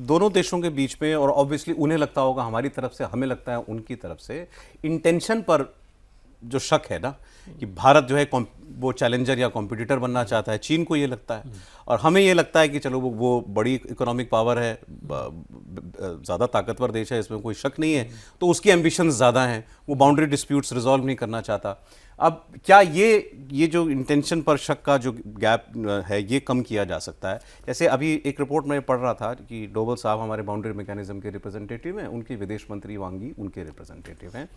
दोनों देशों के बीच में, और ऑब्वियसली उन्हें लगता होगा हमारी तरफ से, हमें लगता है उनकी तरफ से, इंटेंशन पर जो शक है ना कि भारत जो है वो चैलेंजर या कॉम्पिटिटर बनना चाहता है, चीन को ये लगता है, और हमें ये लगता है कि चलो वो बड़ी इकोनॉमिक पावर है, ज़्यादा ताकतवर देश है, इसमें कोई शक नहीं है, तो उसकी एम्बिशंस ज़्यादा हैं, वो बाउंड्री डिस्प्यूट्स रिजॉल्व नहीं करना चाहता। अब क्या ये जो इंटेंशन पर शक का जो गैप है ये कम किया जा सकता है? जैसे अभी एक रिपोर्ट में पढ़ रहा था कि डोवल साहब हमारे बाउंड्री मैकेनिज्म के रिप्रेजेंटेटिव हैं, उनकी विदेश मंत्री वांग यी उनके रिप्रेजेंटेटिव हैं।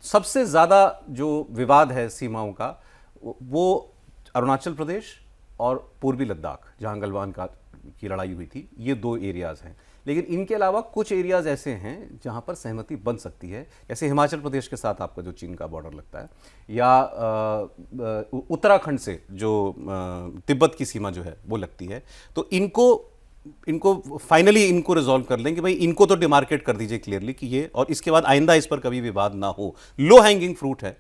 सबसे ज़्यादा जो विवाद है सीमाओं का वो अरुणाचल प्रदेश और पूर्वी लद्दाख, जहाँ गलवान की लड़ाई हुई थी, ये 2 एरियाज़ हैं। लेकिन इनके अलावा कुछ एरियाज़ ऐसे हैं जहाँ पर सहमति बन सकती है, जैसे हिमाचल प्रदेश के साथ आपका जो चीन का बॉर्डर लगता है, या उत्तराखंड से जो तिब्बत की सीमा जो है वो लगती है। तो इनको फाइनली इनको रिजॉल्व कर लें कि भाई इनको तो डिमार्केट कर दीजिए क्लियरली कि ये, और इसके बाद आइंदा इस पर कभी विवाद ना हो। लो हैंगिंग फ्रूट है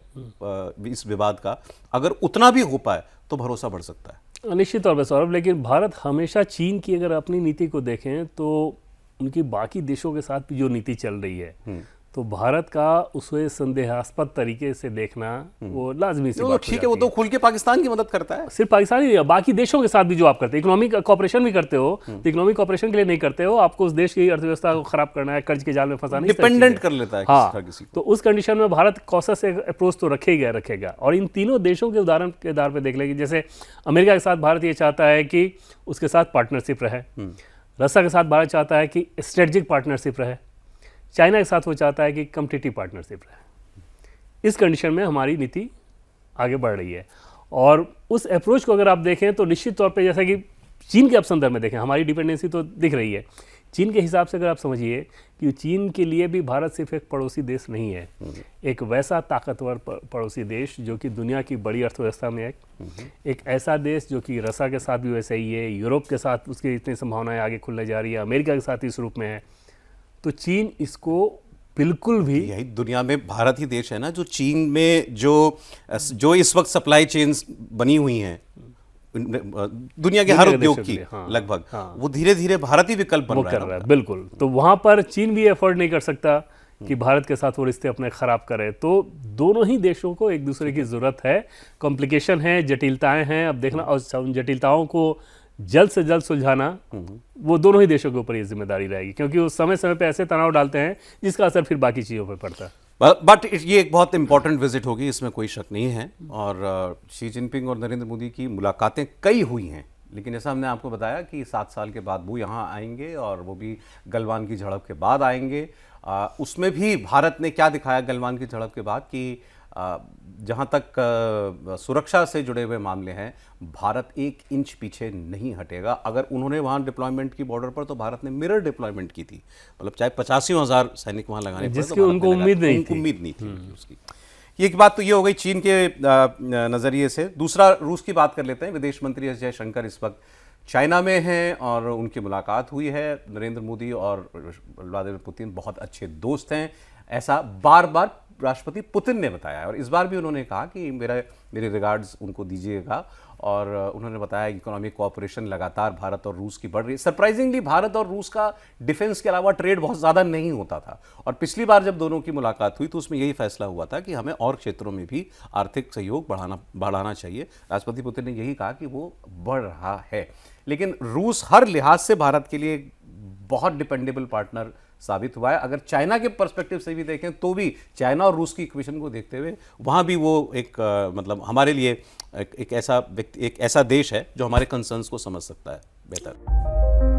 इस विवाद का, अगर उतना भी हो पाए तो भरोसा बढ़ सकता है। निश्चित तौर पर सौरभ, लेकिन भारत हमेशा चीन की अगर अपनी नीति को देखें तो उनकी बाकी देशों के साथ भी जो नीति चल रही है, तो भारत का उसे संदेहास्पद तरीके से देखना वो लाजमी सी बात ठीक है, वो तो खुल के पाकिस्तान की मदद करता है। सिर्फ पाकिस्तान ही नहीं, बाकी देशों के साथ भी जो आप करते हैं, इकोनॉमिक कॉपरेशन भी करते हो, तो इकोनॉमिक कॉपरेशन के लिए नहीं करते हो, आपको उस देश की अर्थव्यवस्था को खराब करना है, कर्ज के जाल में फंसाना, डिपेंडेंट कर लेता है किसी को। तो उस कंडीशन में भारत कॉशस अप्रोच तो रखेगा। और इन तीनों देशों के उदाहरण के आधार पर देख लेंगे, जैसे अमेरिका के साथ भारत ये चाहता है कि उसके साथ पार्टनरशिप रहे, रशिया के साथ भारत चाहता है कि स्ट्रेटेजिक पार्टनरशिप रहे, चाइना के साथ वो चाहता है कि कॉम्पिटिटिव पार्टनरशिप रहे। इस कंडीशन में हमारी नीति आगे बढ़ रही है, और उस अप्रोच को अगर आप देखें तो निश्चित तौर पे, जैसा कि चीन के आप संदर्भ में देखें, हमारी डिपेंडेंसी तो दिख रही है। चीन के हिसाब से अगर आप समझिए कि चीन के लिए भी भारत सिर्फ एक पड़ोसी देश नहीं है, एक वैसा ताकतवर पड़ोसी देश जो कि दुनिया की बड़ी अर्थव्यवस्था में एक ऐसा देश जो कि रशिया के साथ भी वैसे ही है, यूरोप के साथ उसकी इतनी संभावनाएं आगे खुलने जा रही है, अमेरिका के साथ इस रूप में है। तो चीन इसको बिल्कुल भी, यही दुनिया में भारत ही देश है ना जो चीन में जो इस वक्त सप्लाई चेन्स बनी हुई हैं दुनिया के हर उद्योग की, लगभग वो धीरे धीरे भारत ही विकल्प बन रहा है। बिल्कुल, तो वहां पर चीन भी एफर्ट नहीं कर सकता कि भारत के साथ वो रिश्ते अपने खराब करे। तो दोनों ही देशों को एक दूसरे की जरूरत है, कॉम्प्लिकेशन है, जटिलताएं हैं, अब देखना, और उन जटिलताओं को जल्द से जल्द सुलझाना वो दोनों ही देशों के ऊपर ये जिम्मेदारी रहेगी, क्योंकि वो समय समय पे ऐसे तनाव डालते हैं जिसका असर फिर बाकी चीज़ों पर पड़ता है। बट ये एक बहुत इंपॉर्टेंट विजिट होगी, इसमें कोई शक नहीं है, और शी जिनपिंग और नरेंद्र मोदी की मुलाकातें कई हुई हैं, लेकिन जैसा हमने आपको बताया कि 7 साल के बाद वो यहाँ आएंगे, और वो भी गलवान की झड़प के बाद आएंगे। उसमें भी भारत ने क्या दिखाया गलवान की झड़प के बाद कि जहाँ तक सुरक्षा से जुड़े हुए मामले हैं, भारत 1 इंच पीछे नहीं हटेगा। अगर उन्होंने वहाँ डिप्लॉयमेंट की बॉर्डर पर, तो भारत ने मिरर डिप्लॉयमेंट की थी, मतलब चाहे 85,000 सैनिक वहाँ लगाने पड़े, जिसकी उनको उम्मीद नहीं थी उसकी। एक बात तो ये हो गई चीन के नज़रिए से। दूसरा, रूस की बात कर लेते हैं। विदेश मंत्री एस जयशंकर इस वक्त चाइना में हैं और उनकी मुलाकात हुई है। नरेंद्र मोदी और व्लादिमीर पुतिन बहुत अच्छे दोस्त हैं, ऐसा बार बार राष्ट्रपति पुतिन ने बताया है, और इस बार भी उन्होंने कहा कि मेरे रिगार्ड्स उनको दीजिएगा, और उन्होंने बताया कि इकोनॉमिक कोऑपरेशन लगातार भारत और रूस की बढ़ रही है। सरप्राइजिंगली भारत और रूस का डिफेंस के अलावा ट्रेड बहुत ज़्यादा नहीं होता था, और पिछली बार जब दोनों की मुलाकात हुई तो उसमें यही फैसला हुआ था कि हमें और क्षेत्रों में भी आर्थिक सहयोग बढ़ाना चाहिए। राष्ट्रपति पुतिन ने यही कहा कि वो बढ़ रहा है, लेकिन रूस हर लिहाज से भारत के लिए बहुत डिपेंडेबल पार्टनर साबित हुआ है। अगर चाइना के पर्सपेक्टिव से भी देखें तो भी चाइना और रूस की इक्वेशन को देखते हुए वहाँ भी वो एक मतलब हमारे लिए एक ऐसा देश है जो हमारे कंसर्न्स को समझ सकता है बेहतर।